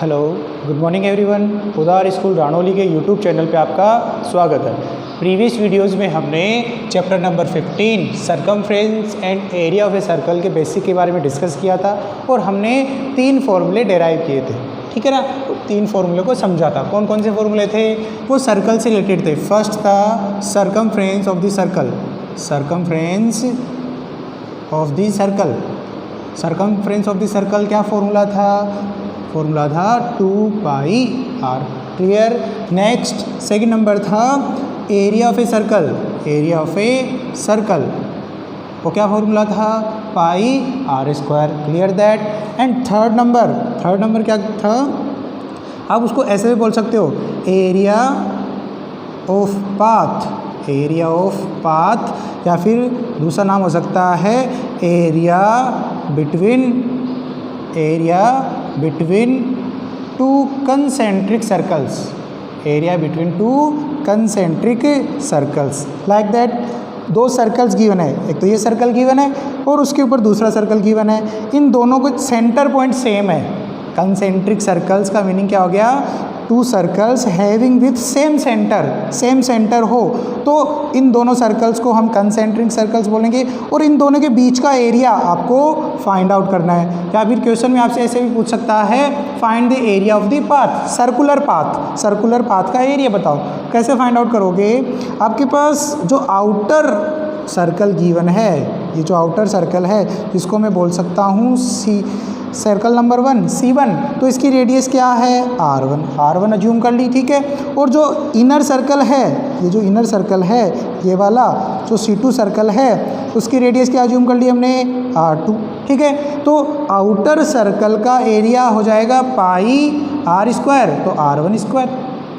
Hello, good morning everyone. उदार school रानौली के YouTube channel पे आपका स्वागत है। प्रीवियस वीडियोस में हमने chapter number 15 circumference and area of a circle के बेसिक के बारे में डिस्कस किया था और हमने 3 फॉर्मूले डेराइव किए थे, ठीक है ना। 3 फॉर्मूले को समझा था। कौन कौन से फॉर्मूले थे? वो सर्कल से रिलेटेड थे। फर्स्ट था circumference of the circle, circumference of the circle. Circumference of the circle क्या फॉर्मूला था? फॉर्मूला था 2πr, clear. Next second number था area of a circle, area of a circle, वो क्या फॉर्मूला था? πr², clear that. And third number क्या था? आप उसको ऐसे भी बोल सकते हो, area of path, area of path, या फिर दूसरा नाम हो सकता है area between two concentric circles, area between two concentric circles, like that. 2 circles given है, एक तो ये सर्कल गिवन है और उसके ऊपर दूसरा सर्कल गिवन है। इन दोनों को सेंटर पॉइंट सेम है। कंसेंट्रिक सर्कल्स का मीनिंग क्या हो गया? 2 circles having with same centre हो तो इन दोनों सर्कल्स को हम कंसेंट्रिक सर्कल्स बोलेंगे। और इन दोनों के बीच का एरिया आपको फाइंड आउट करना है। या फिर क्वेश्चन में आपसे ऐसे भी पूछ सकता है, find the area of the path, circular path का एरिया बताओ। कैसे फाइंड आउट करोगे? आपके पास जो आउटर सर्कल गिवन है, ये जो आउटर सर्कल है जिसको मैं बोल सकता हूँ सर्कल नंबर 1 C1, तो इसकी रेडियस क्या है? R1 अज्यूम कर ली, ठीक है। और जो इनर सर्कल है, ये जो इनर सर्कल है, ये वाला जो C2 सर्कल है, उसकी रेडियस क्या अज्यूम कर ली हमने? R2, ठीक है। तो आउटर सर्कल का एरिया हो जाएगा πr², तो R1²,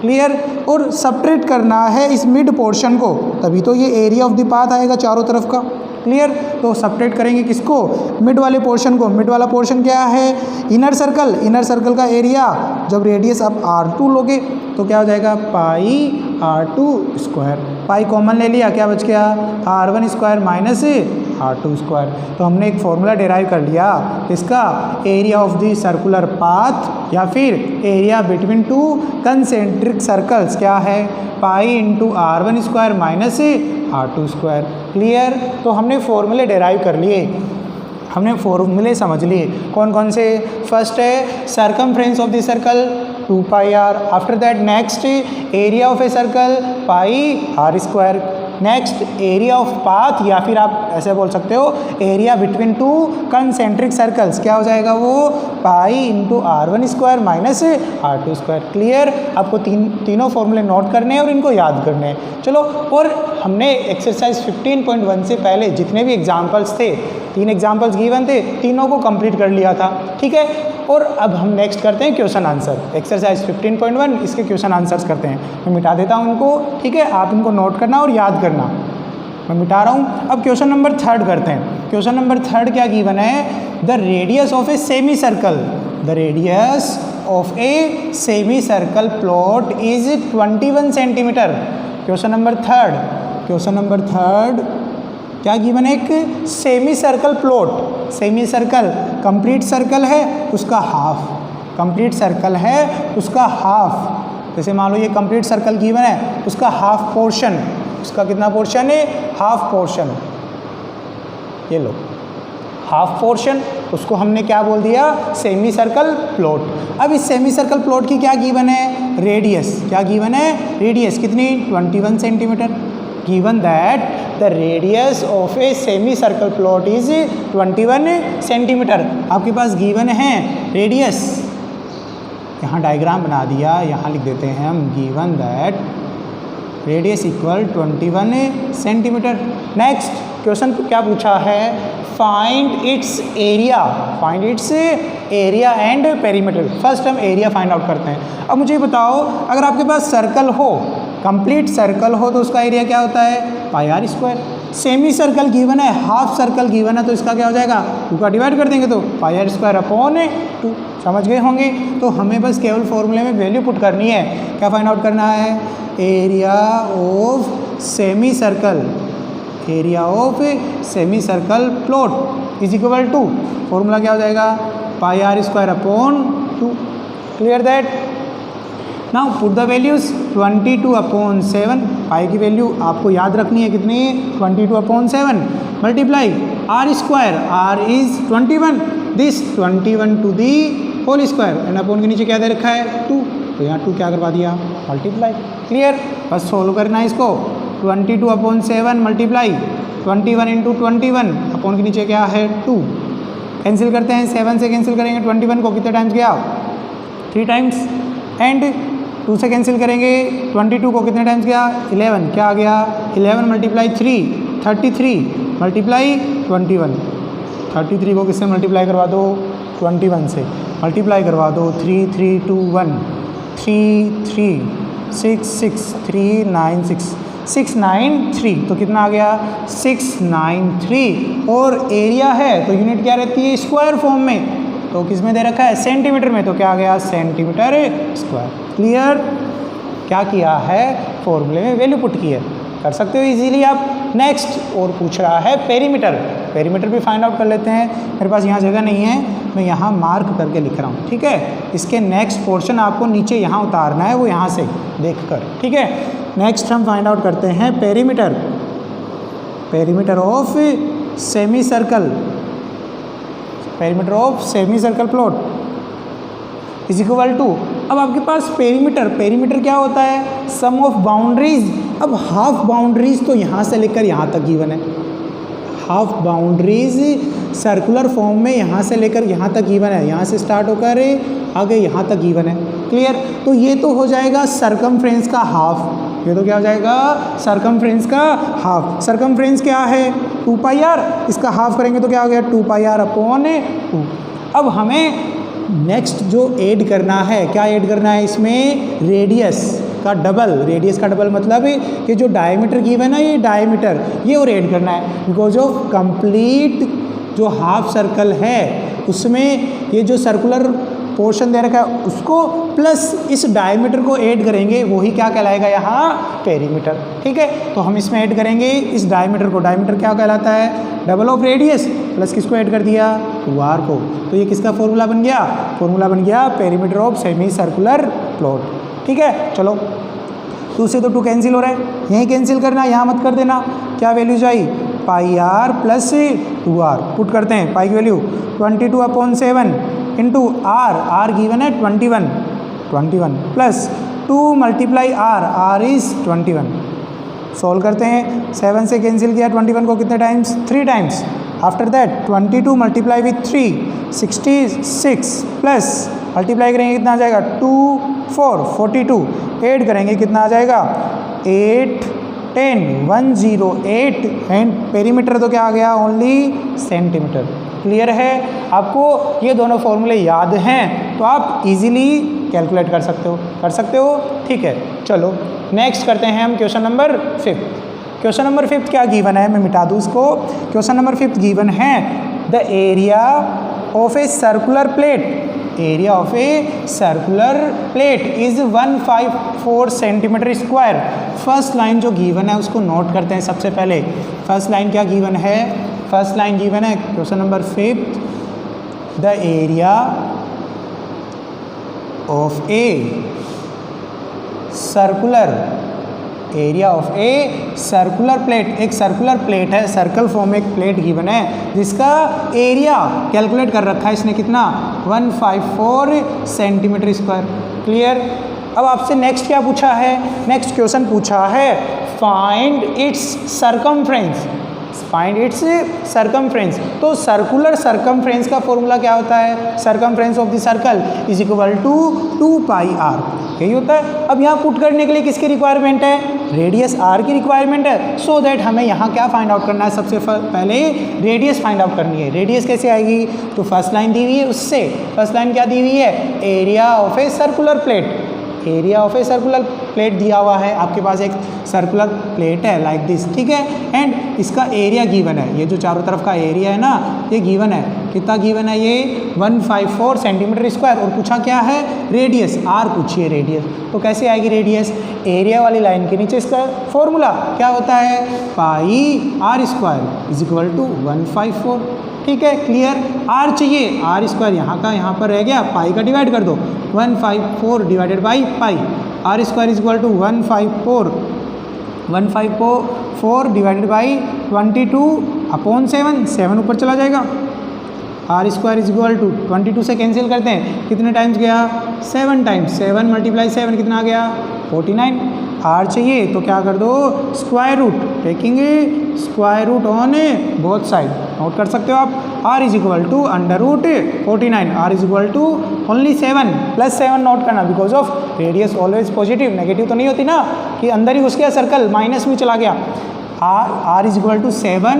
क्लियर। और सब्ट्रैक्ट करना है इस मिड पोर्शन को, तभी तो ये एरिया ऑफ द पाथ आएगा चारों तरफ का, क्लियर। तो सब्ट्रैक्ट करेंगे किसको? मिड वाले पोर्शन को। मिड वाला पोर्शन क्या है? इनर सर्कल का एरिया। जब रेडियस आप R2 लोगे तो क्या हो जाएगा? πr²। पाई कॉमन ले लिया, क्या बच गया? R1² minus R2²। तो हमने एक फॉर्मूला डेराइव कर लिया इसका, area of the circular path या फिर एरिया बिटवीन 2 कंसेंट्रिक सर्कल्स क्या है? π×R1² minus R2², clear. तो हमने फॉर्मूले डेराइव कर लिए, हमने फॉर्मूले समझ लिए। कौन कौन से? फर्स्ट है circumference of the circle 2πr, after that next area of a circle πr², next area of path, या फिर आप ऐसे बोल सकते हो एरिया बिटवीन 2 कंसेंट्रिक सर्कल्स, क्या हो जाएगा वो? π×R1² minus R2², clear. आपको तीनों फॉर्मूले नोट करने हैं और इनको याद करने हैं। चलो, और हमने एक्सरसाइज 15.1 से पहले जितने भी एग्जाम्पल्स थे, 3 एग्जाम्पल्स गिवन थे, तीनों को कंप्लीट कर लिया था, ठीक है। और अब हम नेक्स्ट करते हैं क्वेश्चन आंसर। एक्सरसाइज 15.1 इसके क्वेश्चन आंसर्स करते हैं। मैं मिटा देता हूँ इनको, ठीक है। आप इनको नोट करना और याद करना। मैं मिटा रहा हूँ। अब क्वेश्चन नंबर 3 करते हैं। क्वेश्चन नंबर 3 क्या गिवन है? The radius of a semi circle, the radius of a semi circle plot is 21 centimetre. Question number 3 क्या गिवन है? एक semi circle plot, semi circle, complete circle है उसका हाफ, कंप्लीट सर्कल है उसका half. जैसे मान लो ये कंप्लीट सर्कल गिवन है, उसका हाफ पोर्शन, उसका कितना पोर्शन है? हाफ पोर्शन, ये लो हाफ पोर्शन, उसको हमने क्या बोल दिया? Semi circle plot. अब इस सेमी सर्कल प्लॉट की क्या गिवन है? रेडियस, क्या गिवन है? रेडियस कितनी? 21 centimetre. Given that the radius of a semi circle plot is 21 centimetre. आपके पास गिवन है रेडियस, यहाँ डायग्राम बना दिया, यहाँ लिख देते हैं हम, given that radius equal 21 centimetre. Next question क्या पूछा है? Find it's area and perimeter. First हम एरिया फाइंड आउट करते हैं। अब मुझे बताओ, अगर आपके पास सर्कल हो, कंप्लीट सर्कल हो, तो उसका एरिया क्या होता है? πr²। सेमी सर्कल गिवन है, हाफ सर्कल गिवन है, तो इसका क्या हो जाएगा? 2 का डिवाइड कर देंगे तो πr²/2। समझ गए होंगे। तो हमें बस केवल फॉर्मूले में वैल्यू पुट करनी है। क्या फाइंड आउट करना है? Area of semi circle, area of semi circle plot is equal to, formula क्या हो जाएगा? πr² upon 2, clear that. Now put the values 22/7, pi की वैल्यू आपको याद रखनी है कितनी, 22/7 multiply r square, r is 21, this 21 to the whole square and upon के नीचे क्या दे रखा है 2, तो यहाँ 2 क्या करवा दिया मल्टीप्लाई। क्लियर, बस सोल्व करना है इसको। 22/7 मल्टीप्लाई 21 इंटू 21 अपॉन के नीचे क्या है 2, कैंसिल करते हैं, 7 से कैंसिल करेंगे 21 को, कितने टाइम्स गया 3 टाइम्स, एंड 2 से कैंसिल करेंगे 22 को, कितने टाइम्स गया 11, क्या आ गया 11 मल्टीप्लाई 3 33 मल्टीप्लाई 21, 33 को किससे मल्टीप्लाई करवा दो 21 से, मल्टीप्लाई करवा दो 3 3 2 1 3 3 6 6 3 9 6 693, तो कितना आ गया 693, और एरिया है तो यूनिट क्या रहती है स्क्वायर फॉर्म में, तो किस में दे रखा है सेंटीमीटर में, तो क्या आ गया सेंटीमीटर स्क्वायर। क्लियर, क्या किया है फॉर्मूले में वैल्यू पुट की है, कर सकते हो इजीली आप। नेक्स्ट और पूछ रहा है पेरीमीटर, पेरीमीटर भी फाइंड आउट कर लेते हैं। मेरे पास यहाँ जगह नहीं है, मैं यहाँ मार्क करके लिख रहा हूँ, ठीक है। इसके नेक्स्ट पोर्शन आपको नीचे यहाँ उतारना है, वो यहाँ से देखकर, ठीक है। नेक्स्ट हम फाइंड आउट करते हैं perimeter, perimeter of semi circle, perimeter of semi circle plot is equal to, अब आपके पास पेरीमीटर, पेरीमीटर क्या होता है सम ऑफ बाउंड्रीज। अब हाफ बाउंड्रीज तो यहाँ से लेकर यहाँ तक गिवन है, हाफ बाउंड्रीज सर्कुलर फॉर्म में यहाँ से लेकर यहाँ तक गिवन है, यहाँ से स्टार्ट होकर आगे यहाँ तक गिवन है। क्लियर, तो ये तो हो जाएगा सरकमफ्रेंस का हाफ, ये तो क्या हो जाएगा सरकमफ्रेंस का हाफ। सरकमफ्रेंस क्या है 2 पाई आर, इसका हाफ करेंगे तो क्या हो गया 2 पाई आर अपॉन 2। अब हमें नेक्स्ट जो ऐड करना है, क्या ऐड करना है इसमें रेडियस का डबल, रेडियस का डबल मतलब ये जो डायमीटर गिवन है ये डायमीटर, ये और ऐड करना है, बिकॉज ऑफ कंप्लीट जो हाफ सर्कल है उसमें ये जो सर्कुलर पोर्शन दे रखा है उसको प्लस इस डायमीटर को ऐड करेंगे, वही क्या कहलाएगा यहाँ पेरीमीटर, ठीक है। तो हम इसमें ऐड करेंगे इस डायमीटर को, डायमीटर क्या कहलाता है डबल ऑफ रेडियस, प्लस किसको ऐड कर दिया 2r को, तो ये किसका फॉर्मूला बन गया, फॉर्मूला बन गया perimeter of semi circular plot, ठीक है। चलो 2 से तो 2 कैंसिल हो रहा है, यहीं कैंसिल करना, यहाँ मत कर देना। क्या values I pi r plus 2r, put करते हैं पाई की वैल्यू 22/7 इंटू आर गिवन है 21 plus 2 multiply r is 21। Solve करते हैं, 7 से कैंसिल किया 21 को कितने times 3 times, after that 22 multiply with 3 66 plus multiply करेंगे कितना आ जाएगा 2 4 42, ऐड करेंगे कितना आ जाएगा 8 10 108 एंड पेरीमीटर तो क्या आ गया ओनली सेंटीमीटर। क्लियर है, आपको ये दोनों फॉर्मूले याद हैं तो आप इजीली कैलकुलेट कर सकते हो, ठीक है। चलो नेक्स्ट करते हैं हम क्वेश्चन नंबर 5। क्वेश्चन नंबर 5 क्या गिवन है, मैं मिटा दूँ इसको। क्वेश्चन नंबर 5 गिवन है the area of a circular plate, area of a circular plate is 154 centimetre square. First line जो गिवन है उसको नोट करते हैं सबसे पहले। फर्स्ट लाइन क्या गिवन है, फर्स्ट लाइन गिवन है question number 5 the area of a circular, area of a circular plate, एक सर्कुलर प्लेट है, सर्कल फॉर्म में एक प्लेट गिवन है जिसका एरिया कैलकुलेट कर रखा है इसने कितना 154 सेंटीमीटर स्क्वायर। क्लियर, अब आपसे नेक्स्ट क्या पूछा है, नेक्स्ट क्वेश्चन पूछा है find its circumference, find its circumference. तो सर्कुलर सरकमफ्रेंस का फॉर्मूला क्या होता है, circumference of the circle is equal to 2 pi r, यही होता है। अब यहाँ पुट करने के लिए किसकी रिक्वायरमेंट है, रेडियस आर की रिक्वायरमेंट है, सो दैट हमें यहाँ क्या फाइंड आउट करना है, सबसे पहले रेडियस फाइंड आउट करनी है। रेडियस कैसे आएगी, तो फर्स्ट लाइन दी हुई है उससे, फर्स्ट लाइन क्या दी हुई है, area of a circular plate, area of a circular plate दिया हुआ है, आपके पास एक सर्कुलर प्लेट है लाइक दिस, ठीक है, एंड इसका एरिया गिवन है, ये जो चारों तरफ का एरिया है ना ये गिवन है, कितना गिवन है ये 154 सेंटीमीटर स्क्वायर, और पूछा क्या है रेडियस, आर पूछिए रेडियस, तो कैसे आएगी रेडियस, एरिया वाली लाइन के नीचे इसका फॉर्मूला क्या होता है, pi r square is equal to 154। ठीक है, क्लियर। आर चाहिए, आर स्क्वायर यहाँ का यहाँ पर रह गया, पाई का डिवाइड कर दो, 154 divided by pi, r square is equal to 154 divided by 22/7, 7 ऊपर चला जाएगा, r square is equal to 22 से कैंसिल करते हैं, कितने टाइम्स गया, 7 टाइम्स, 7 × 7 कितना आ गया, 49। आर चाहिए तो क्या कर दो, square root, taking square root on both side, note कर सकते हो आप, r is equal to √49, r is equal to only 7 +7 note करना, because of radius always positive, negative तो नहीं होती ना कि अंदर ही घुस गया सर्कल, माइनस में चला गया। R is equal to 7,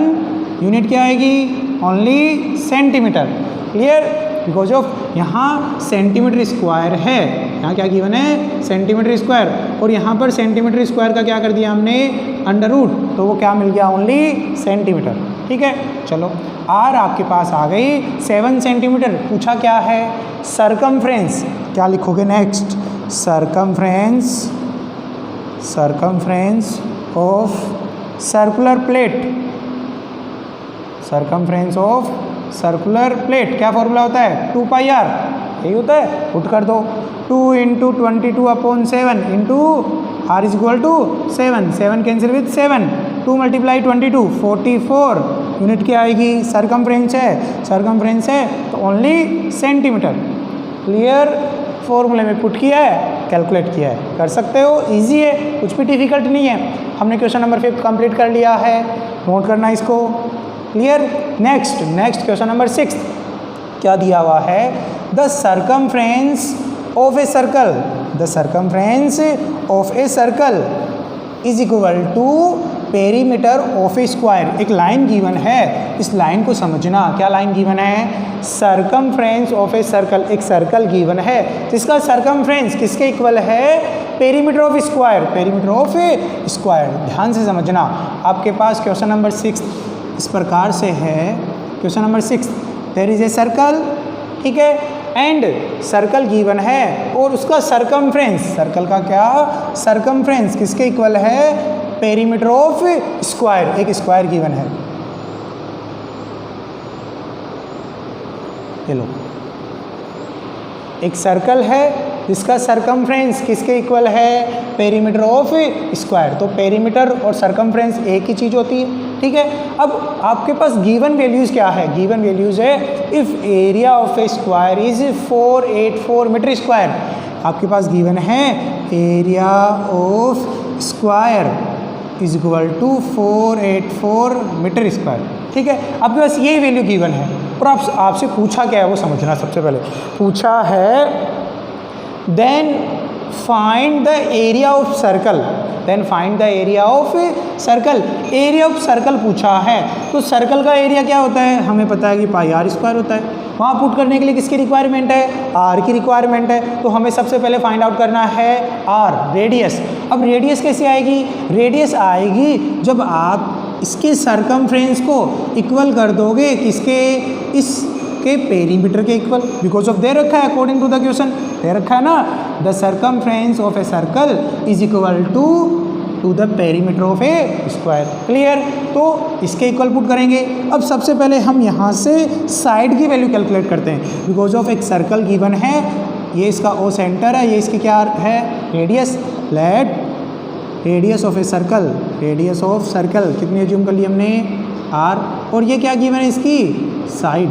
unit क्या आएगी, only centimetre, clear, because of यहाँ सेंटीमीटर स्क्वायर है, यहाँ क्या गिवन है, सेंटीमीटर स्क्वायर, और यहाँ पर सेंटीमीटर स्क्वायर का क्या कर दिया हमने, √, तो वो क्या मिल गया, ओनली सेंटीमीटर, ठीक है। चलो आर आपके पास आ गई 7 सेंटीमीटर, पूछा क्या है, सरकमफ्रेंस, क्या लिखोगे next, circumference of circular plate, circumference of circular plate, क्या फॉर्मूला होता है, 2πr, यही होता है, पुट कर दो, 2 × 22/7 into r is equal to 7, 7 cancel with 7, 2 × 22 44, unit क्या आएगी, सरकमफ्रेंस है तो ओनली सेंटीमीटर, क्लियर, फॉर्मूले में पुट किया है, कैलकुलेट किया है, कर सकते हो, इजी है, कुछ भी डिफिकल्ट नहीं है। हमने क्वेश्चन नंबर 5 कंप्लीट कर लिया है, नोट करना इसको, क्लियर। नेक्स्ट क्वेश्चन नंबर 6 क्या दिया हुआ है, the circumference of a circle is equal to perimeter of a square, एक लाइन गिवन है, इस लाइन को समझना, क्या लाइन गिवन है, सरकमफ्रेंस ऑफ ए सर्कल, एक सर्कल गिवन है जिसका सरकमफ्रेंस किसके इक्वल है, पेरीमीटर ऑफ स्क्वायर, ध्यान से समझना। आपके पास क्वेश्चन नंबर 6 इस प्रकार से है, question number 6, there is a circle, ठीक है, एंड सर्कल गिवन है और उसका सरकमफ्रेंस, सर्कल का क्या, सरकमफ्रेंस किसके इक्वल है, पेरीमीटर ऑफ स्क्वायर, एक स्क्वायर गिवन है, ये लो, एक सर्कल है जिसका सरकमफ्रेंस किसके इक्वल है, पेरीमीटर ऑफ स्क्वायर, तो पेरीमीटर और सरकमफ्रेंस एक ही चीज़ होती है, ठीक है। अब आपके पास गिवन वैल्यूज़ क्या है, गिवन वैल्यूज़ है, if area of a square is 484 metre square, आपके पास गिवन है area of square is equal to 484 metre square, ठीक है। आपके पास ये वैल्यू गिवन है और आपसे पूछा क्या है वो समझना, सबसे पहले पूछा है then find the area of circle, area of circle पूछा है, तो सर्कल का एरिया क्या होता है, हमें पता है कि πr² होता है, वहाँ पुट करने के लिए किसकी रिक्वायरमेंट है, r की रिक्वायरमेंट है, तो हमें सबसे पहले फाइंड आउट करना है r, रेडियस। अब रेडियस कैसे आएगी, रेडियस आएगी जब आप इसके सरकमफ्रेंस को इक्वल कर दोगे किसके, इसके पेरीमीटर के इक्वल, बिकॉज ऑफ दे रखा है, अकॉर्डिंग टू द क्वेश्चन दे रखा है ना, the circumference of a circle is equal to the perimeter of a square, clear. तो इसके इक्वल पुट करेंगे। अब सबसे पहले हम यहाँ से साइड की वैल्यू कैलकुलेट करते हैं, बिकॉज ऑफ एक सर्कल गिवन है, ये इसका ओ सेंटर है, ये इसकी क्या है, radius, let radius of a circle, कितनी एज्यूम कर ली हमने, r, और ये क्या गिवन है इसकी साइड,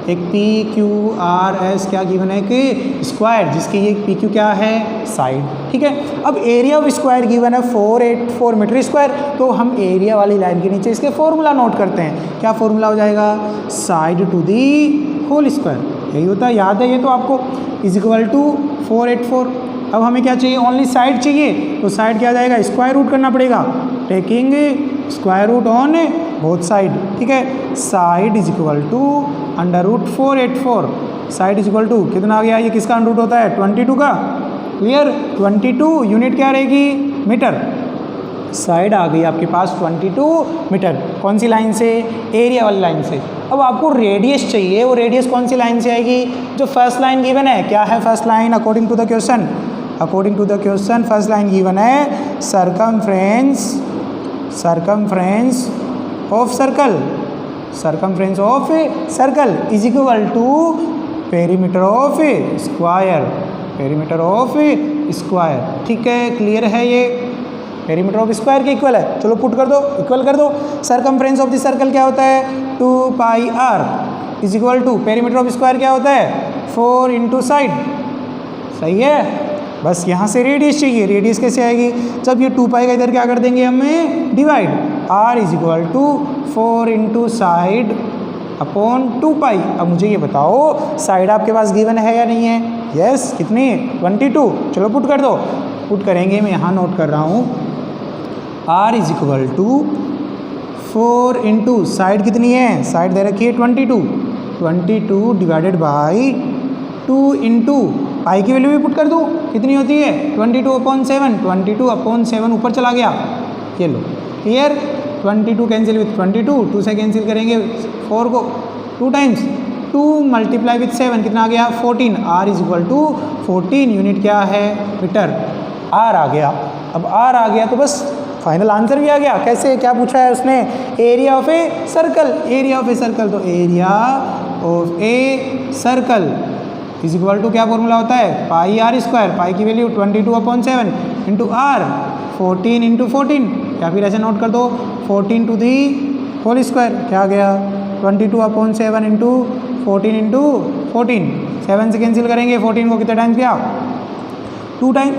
एक PQRS क्या गिवन है कि स्क्वायर, जिसकी ये PQ क्या है, साइड, ठीक है। अब एरिया ऑफ स्क्वायर गिवन है 484 मीटर स्क्वायर, तो हम एरिया वाली लाइन के नीचे इसके फॉर्मूला नोट करते हैं, क्या फॉर्मूला हो जाएगा, side to the whole square, यही होता है, याद है ये तो आपको, इज इक्वल टू 484। अब हमें क्या चाहिए, ओनली साइड चाहिए, तो साइड क्या आ जाएगा, स्क्वायर रूट करना पड़ेगा, taking square root on both side, ठीक है। Side is equal to √484, side is equal to कितना आ गया, ये किसका अंडर रूट होता है, 22 का, क्लियर, 22 यूनिट क्या रहेगी, मीटर, साइड आ गई आपके पास 22 मीटर, कौन सी लाइन से, एरिया वाली लाइन से। अब आपको रेडियस चाहिए, वो रेडियस कौन सी लाइन से आएगी, जो फर्स्ट लाइन गिवन है, क्या है first line, according to the question, first line given है circumference of circle, circumference of circle is equal to perimeter of square, perimeter of square. ठीक है, क्लियर है ये, पेरीमीटर ऑफ स्क्वायर के equal है। चलो पुट कर दो, इक्वल कर दो। सर्कमफ्रेंस ऑफ द सर्कल क्या होता है 2 pi r is equal to perimeter of square क्या होता है 4 इंटू साइड। सही है, बस यहाँ से रेडियस चाहिए, रेडियस कैसे आएगी जब ये 2 पाई का इधर क्या कर देंगे हमें divide, r is equal to 4 into side upon 2 pi. अब मुझे ये बताओ साइड आपके पास गिवन है या नहीं है? यस, कितनी 22। चलो पुट कर दो, पुट करेंगे, मैं यहाँ नोट कर रहा हूँ r is equal to 4 into side कितनी है, साइड दे रखी है 22 डिवाइडेड बाई 2 इंटू पाई की वैल्यू भी पुट कर दूँ, कितनी होती है 22/7, 22/7 ऊपर चला गया, ये लो क्लियर। 22 कैंसिल विथ 22, 2 से कैंसिल करेंगे 4 को 2 टाइम्स, 2 मल्टीप्लाई विथ 7 कितना आ गया 14, r is equal to 14 unit क्या है मीटर, r आ गया। अब r आ गया तो बस फाइनल आंसर भी आ गया। कैसे, क्या पूछा है उसने, area of a circle, area of a circle, तो area of a circle is equal to क्या फॉर्मूला होता है पाई r स्क्वायर, पाई की वैल्यू 22/7 इंटू r 14 इंटू 14, या फिर ऐसे नोट कर दो 14 टू दी होल स्क्वायर, क्या आ गया 22/7 इंटू 14 इंटू 14, 7 से कैंसिल करेंगे 14 को कितने टाइम्स गया 2 टाइम।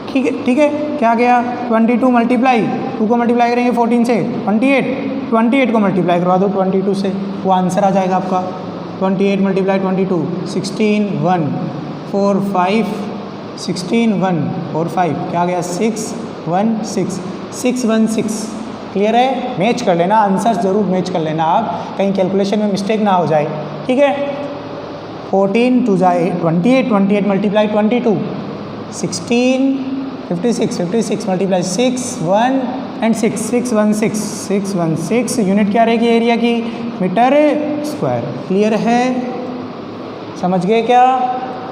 ठीक है, ठीक है, क्या गया 22 मल्टीप्लाई 2 को मल्टीप्लाई करेंगे 14 से 28 को मल्टीप्लाई करवा दो 22 से, वो आंसर आ जाएगा आपका 28 मल्टीप्लाई 22 16 1 4 5 16 1 4 5 क्या गया 616। क्लियर है, मैच कर लेना, आंसर ज़रूर मैच कर लेना आप, कहीं कैलकुलेशन में मिस्टेक ना हो जाए। ठीक है, 14 टू जाए 28 मल्टीप्लाई 22 16 56 मल्टीप्लाई 6 1 एंड 616 यूनिट क्या रहेगी एरिया की मीटर स्क्वायर। क्लियर है, समझ गए क्या?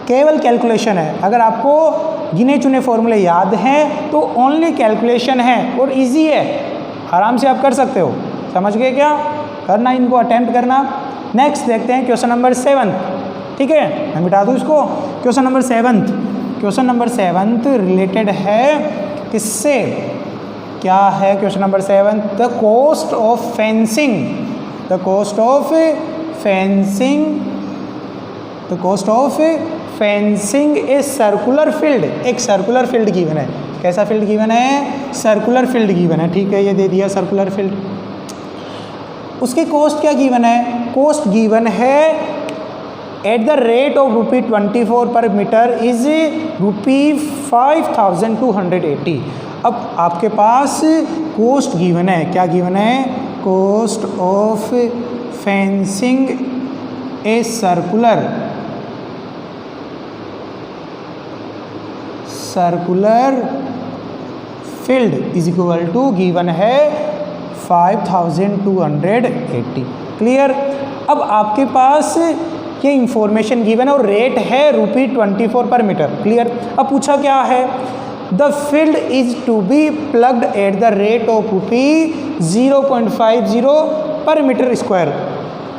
केवल कैलकुलेशन है, अगर आपको गिने चुने फॉर्मूले याद हैं तो ओनली कैलकुलेशन है और इजी है, आराम से आप कर सकते हो। समझ गए क्या? करना, इनको अटेम्प्ट करना। नेक्स्ट देखते हैं क्वेश्चन नंबर 7। ठीक है, मैं मिटा दूँ इसको। क्वेश्चन नंबर 7 रिलेटेड है किससे, क्या है question number 7, the cost of fencing, the cost of fencing a circular field. एक सर्कुलर फील्ड गिवन है, कैसा फील्ड गिवन है, सर्कुलर फील्ड गिवन है। ठीक है, ये दे दिया सर्कुलर फील्ड, उसकी कॉस्ट क्या गिवन है, कॉस्ट गिवन है एट द रेट ऑफ ₹24 पर मीटर इज ₹5280। अब आपके पास कॉस्ट गिवन है, क्या गिवन है, cost of fencing a circular field is equal to given है 5280। क्लियर। अब आपके पास ये इंफॉर्मेशन गिवन है और रेट है ₹24 पर मीटर। क्लियर। अब पूछा क्या है, the field is to be plugged at the rate of ₹0.50 per metre square.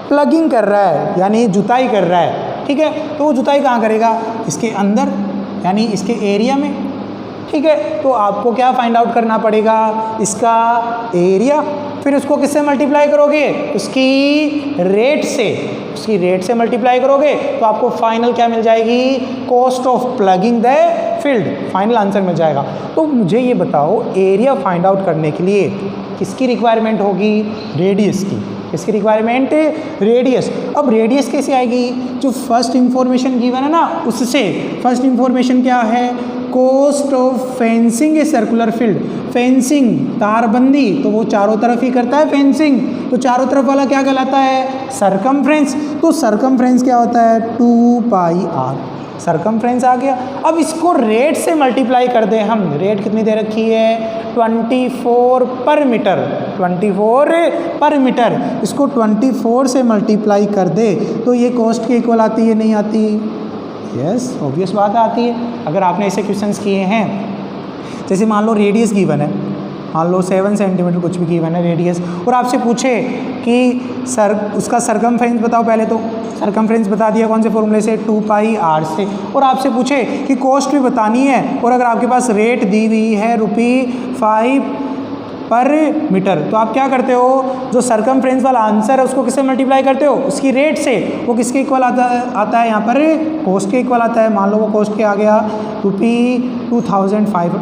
Plugging कर रहा है यानी जुताई कर रहा है। ठीक है, तो वो जुताई कहाँ करेगा, इसके अंदर यानी इसके एरिया में। ठीक है, तो आपको क्या फाइंड आउट करना पड़ेगा, इसका एरिया, फिर उसको किससे मल्टीप्लाई करोगे, उसकी रेट से मल्टीप्लाई करोगे तो आपको फाइनल क्या मिल जाएगी, cost of plugging the field, final answer मिल जाएगा। तो मुझे ये बताओ एरिया फाइंड आउट करने के लिए किसकी रिक्वायरमेंट होगी, रेडियस की। किसकी रिक्वायरमेंट, रेडियस। अब रेडियस कैसे आएगी, जो फर्स्ट इंफॉर्मेशन गिवन है ना उससे। फर्स्ट इंफॉर्मेशन क्या है, cost of fencing a circular field. Fencing तारबंदी, तो वो चारों तरफ ही करता है फेंसिंग, तो चारों तरफ वाला क्या कहलाता है, सरकमफ्रेंस। तो सरकमफ्रेंस क्या होता है, 2 पाई r, सरकमफ्रेंस आ गया। अब इसको रेट से मल्टीप्लाई कर दें हम, रेट कितनी दे रखी है 24 पर मीटर, 24 पर मीटर, इसको 24 से मल्टीप्लाई कर दे तो ये कॉस्ट के इक्वल आती है, नहीं आती, यस ऑब्वियस बात आती है। अगर आपने ऐसे क्वेश्चंस किए हैं, जैसे मान लो रेडियस गिवन है, मान लो 7 सेंटीमीटर कुछ भी गिवन है रेडियस, और आपसे पूछे कि उसका सरकमफ्रेंस बताओ, पहले तो सरकमफ्रेंस बता दिया कौन से फॉर्मूले से, 2 पाई आर से, और आपसे पूछे कि कॉस्ट भी बतानी है, और अगर आपके पास रेट दी हुई है ₹5 पर मीटर, तो आप क्या करते हो, जो सरकमफ्रेंस वाला आंसर है उसको किससे मल्टीप्लाई करते हो, उसकी रेट से। वो किसके इक्वल आता है यहाँ पर, कॉस्ट के इक्वल आता है। मान लो वो कॉस्ट के आ गया ₹2,500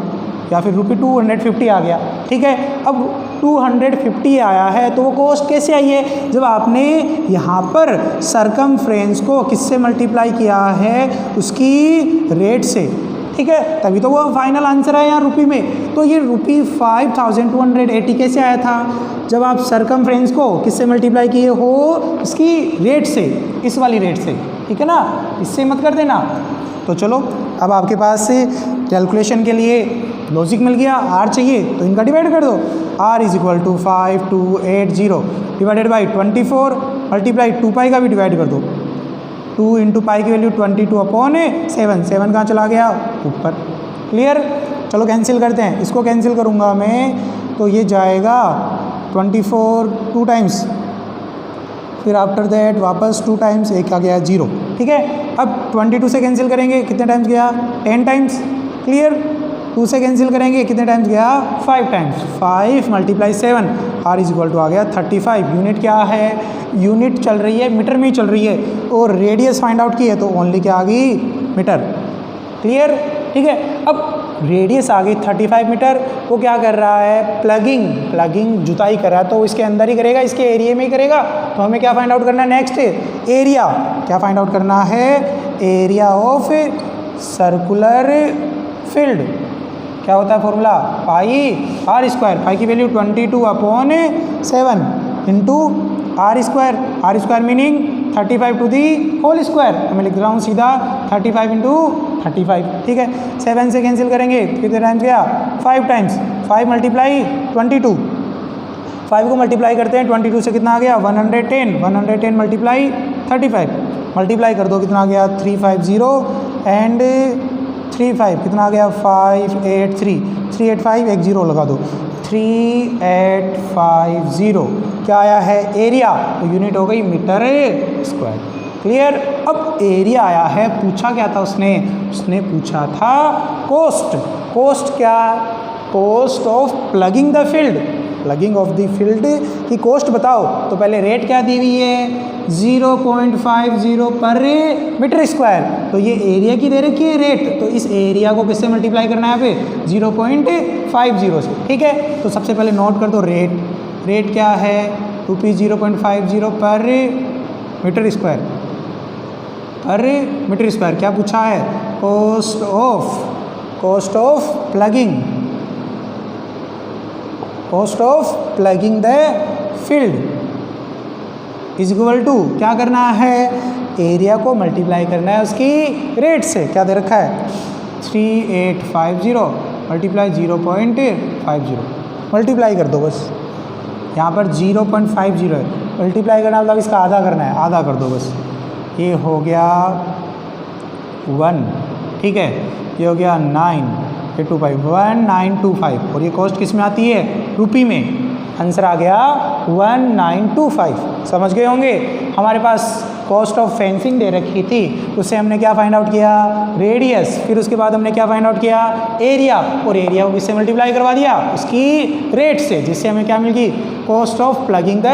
या फिर ₹250 आ गया, ठीक है। अब 250 आया है तो वो कॉस्ट कैसे आई है, जब आपने यहाँ पर सरकमफ्रेंस को किससे मल्टीप्लाई किया है, उसकी रेट से, ठीक है, तभी तो वो फाइनल आंसर है यहाँ रुपये में। तो ये ₹5280 कैसे आया था, जब आप सरकमफ्रेंस को किससे मल्टीप्लाई किए हो, इसकी रेट से, इस वाली रेट से, ठीक है ना, इससे मत कर देना। तो चलो अब आपके पास कैलकुलेशन के लिए लॉजिक मिल गया, R चाहिए तो इनका डिवाइड कर दो। R = 5280 डिवाइडेड बाई 24 मल्टीप्लाई 2 पाई का भी डिवाइड कर दो। 2 इंटू पाई की वैल्यू 22/7, 7 कहाँ चला गया, ऊपर। क्लियर। चलो कैंसिल करते हैं, इसको कैंसिल करूँगा मैं तो ये जाएगा 24 2 टाइम्स, फिर आफ्टर दैट वापस 2 टाइम्स, एक आ गया 0, ठीक है। अब 22 से कैंसिल करेंगे, कितने टाइम्स गया, 10 टाइम्स। क्लियर। 2 से कैंसिल करेंगे, कितने टाइम्स गया, 5 टाइम्स। 5 × 7, R = आ गया 35। यूनिट क्या है, यूनिट चल रही है मीटर में ही चल रही है, और रेडियस फाइंड आउट की है तो ओनली क्या आ गई, मीटर। क्लियर, ठीक है। अब रेडियस आ गई 35 मीटर, वो क्या कर रहा है, प्लगिंग जुताई कर रहा है, तो इसके अंदर ही करेगा, इसके एरिया में ही करेगा। तो हमें क्या फाइंड आउट करना है, नेक्स्ट एरिया। क्या फाइंड आउट करना है, एरिया ऑफ सर्कुलर फील्ड। क्या होता है फॉर्मूला, πr², पाई की value 22/7 into R² meaning 35 to the whole square. मैं लिख रहा हूँ सीधा 35 इंटू 35, ठीक है। 7 से कैंसिल करेंगे, कितने टाइम्स गया, 5 टाइम्स। 5 × 22, 5 को मल्टीप्लाई करते हैं 22 से, कितना आ गया, 110 मल्टीप्लाई 35, मल्टीप्लाई कर दो, कितना आ गया, 350 एंड 35, कितना आ गया, 583, 385, एक 0 लगा दो, 3850 क्या आया है, एरिया। तो यूनिट हो गई मीटर स्क्वायर। क्लियर। अब एरिया आया है, पूछा क्या था उसने पूछा था कॉस्ट। कॉस्ट क्या, cost of plugging the field, plugging of the field की कॉस्ट बताओ। तो पहले रेट क्या दी हुई है, 0.50 पर मीटर स्क्वायर। तो ये एरिया की दे रखी है रेट, तो इस एरिया को किससे मल्टीप्लाई करना है यहाँ पे, 0.50 से, ठीक है। तो सबसे पहले नोट कर दो रेट क्या है, ₹0.50 पर मीटर स्क्वायर, क्या पूछा है, cost of plugging the field is equal to, क्या करना है, एरिया को मल्टीप्लाई करना है उसकी रेट से। क्या दे रखा है, 3850 मल्टीप्लाई 0.50, मल्टीप्लाई कर दो बस। यहाँ पर 0.50 है, मल्टीप्लाई करना मतलब इसका आधा करना है, आधा कर दो बस। ये हो गया 1, ठीक है, ये हो गया 9, ये 25, 1925, और ये कॉस्ट किस में आती है, रुपये में। आंसर आ गया 1925। समझ गए होंगे। हमारे पास कॉस्ट ऑफ फेंसिंग दे रखी थी, उससे हमने क्या फाइंड आउट किया, रेडियस। फिर उसके बाद हमने क्या फाइंड आउट किया, एरिया, और एरिया को किससे मल्टीप्लाई करवा दिया, उसकी रेट से, जिससे हमें क्या मिल गई, cost of plugging the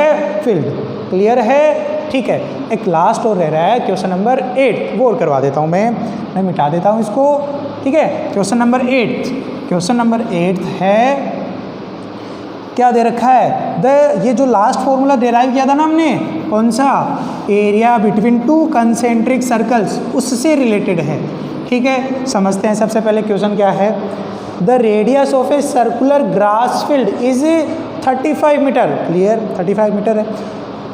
field. Clear है, ठीक है। एक लास्ट और रह रहा है, क्वेश्चन नंबर 8, वो और करवा देता हूँ मैं मिटा देता हूँ इसको, ठीक है। क्वेश्चन नंबर 8 है, क्या दे रखा है, ये जो लास्ट फॉर्मूला डिराइव किया था ना हमने, कौन सा, एरिया बिटवीन 2 कंसेंट्रिक सर्कल्स, उससे रिलेटेड है, ठीक है। समझते हैं सबसे पहले क्वेश्चन क्या है। The radius of a circular grass field is 35 metre. Clear, 35 metre है।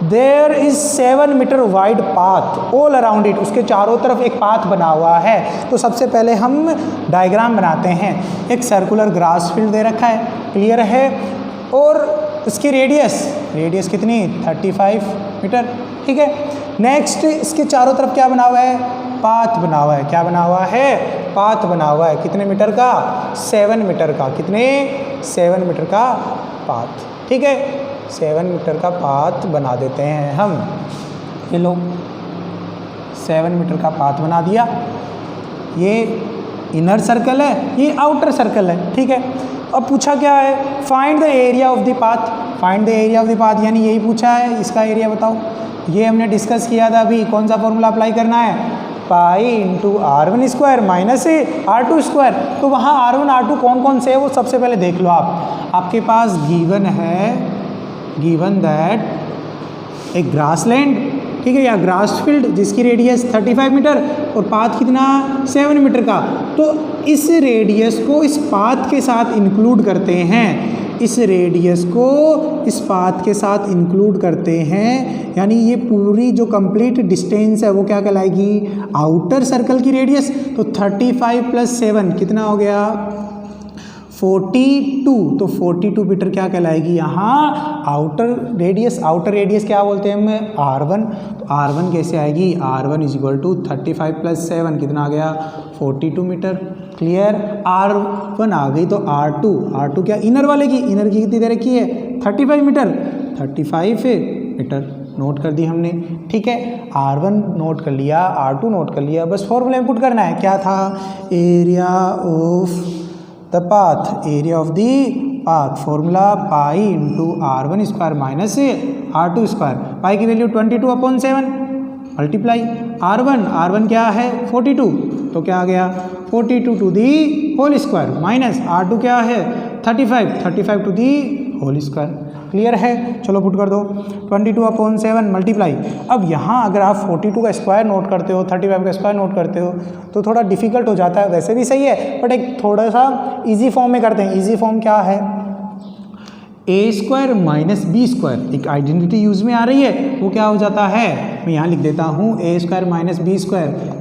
There is 7 metre wide path all around it, उसके चारों तरफ एक पाथ बना हुआ है। तो सबसे पहले हम डायग्राम बनाते हैं। एक सर्कुलर ग्रास फील्ड दे रखा है, क्लियर है, और इसकी रेडियस कितनी, 35 मीटर, ठीक है। नेक्स्ट इसके चारों तरफ क्या बना हुआ है, पाथ बना हुआ है। क्या बना हुआ है, पाथ बना हुआ है, कितने मीटर का? 7 मीटर का। कितने? 7 मीटर का पाथ। ठीक है, 7 मीटर का पाथ बना देते हैं हम। ये लो 7 मीटर का पाथ बना दिया। ये इनर सर्कल है, ये आउटर सर्कल है। ठीक है, अब पूछा क्या है? Find the area of the path. Find the area of the path यानी यही पूछा है, इसका एरिया बताओ। ये हमने डिस्कस किया था अभी। कौन सा फॉर्मूला अप्लाई करना है? पाई into R1 square minus R2 square. तो वहाँ R1 R2 कौन कौन से है वो सबसे पहले देख लो आप। आपके पास गिवन है, गिवन दैट एक ग्रासलैंड, ठीक है, या ग्रास फील्ड जिसकी रेडियस 35 मीटर और पाथ कितना? 7 मीटर का। तो इस रेडियस को इस पाथ के साथ इंक्लूड करते हैं, इस रेडियस को इस पाथ के साथ इंक्लूड करते हैं, यानी ये पूरी जो कंप्लीट डिस्टेंस है वो क्या कहलाएगी? आउटर सर्कल की रेडियस। तो 35 + 7 कितना हो गया? 42। तो 42 मीटर क्या कहलाएगी यहाँ? Outer radius. आउटर रेडियस क्या बोलते हैं हम? R1। तो R1 कैसे आएगी? R1 = 35 + 7 कितना आ गया? 42 मीटर। क्लियर? R1 आ गई तो R2 क्या? इनर वाले की, इनर की कितनी दे रखी है? 35 मीटर। 35 मीटर नोट कर दी हमने। ठीक है, R1 नोट कर लिया, R2 नोट कर लिया। बस फॉर्मूला इनपुट करना है। क्या था? Area of the path, area of the path. Formula pi into R1 square minus R2 square. Pi की वैल्यू 22/7 मल्टीप्लाई R1 क्या है? 42। तो क्या आ गया? 42 to the whole square minus R2 क्या है? 35 to the whole square. Clear है? चलो पुट कर दो 22/7 मल्टीप्लाई। अब यहाँ अगर आप 42 का स्क्वायर नोट करते हो, 35 का स्क्वायर नोट करते हो तो थोड़ा डिफिकल्ट हो जाता है। वैसे भी सही है बट एक थोड़ा सा इजी फॉर्म में करते हैं। इजी फॉर्म क्या है? A² - B²। एक आइडेंटिटी यूज में आ रही है, वो क्या हो जाता है? मैं यहाँ लिख देता हूँ A² - B²।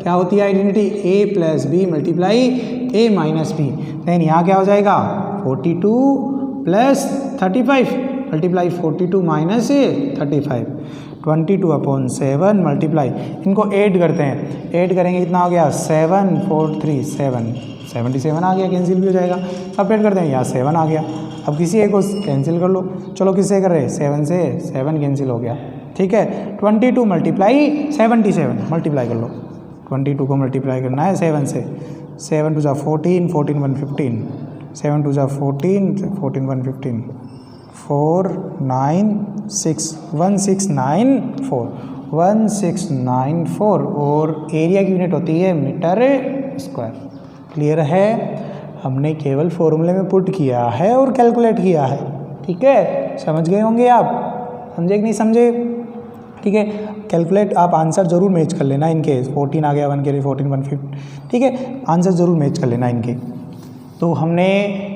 क्या होती है identity? A + B multiply A - B। Then यहाँ क्या हो जाएगा? 42 + 35 मल्टीप्लाई 42 - 35। 22/7 मल्टीप्लाई, इनको ऐड करते हैं। ऐड करेंगे कितना हो गया? 7 4 3 7 77 आ गया, कैंसिल भी हो जाएगा। अब ऐड करते हैं, यहाँ 7 आ गया। अब किसी एक को कैंसिल कर लो। चलो किससे कर रहे हैं? 7 से 7 कैंसिल हो गया। ठीक है, 22 × 77 मल्टीप्लाई कर लो। 22 को मल्टीप्लाई करना है 7 से। 7 2 14, 14 1 15, 7 2 14, 14 1 15, 4 9 6 1694 1694 और एरिया की यूनिट होती है मीटर स्क्वायर। क्लियर है? हमने केवल फॉर्मूले में पुट किया है और कैलकुलेट किया है। ठीक है, समझ गए होंगे आप? समझे कि नहीं समझे? ठीक है, कैलकुलेट आप आंसर ज़रूर मैच कर लेना इनके। 14 आ गया 1 के लिए, 14 1 15। ठीक है, आंसर ज़रूर मैच कर लेना इनके। तो हमने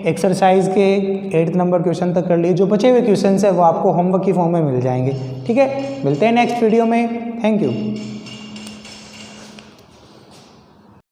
एक्सरसाइज के 8th नंबर क्वेश्चन तक कर लिए। जो बचे हुए क्वेश्चन है वो आपको होमवर्क की फॉर्म में मिल जाएंगे। ठीक है, मिलते हैं नेक्स्ट वीडियो में। Thank you.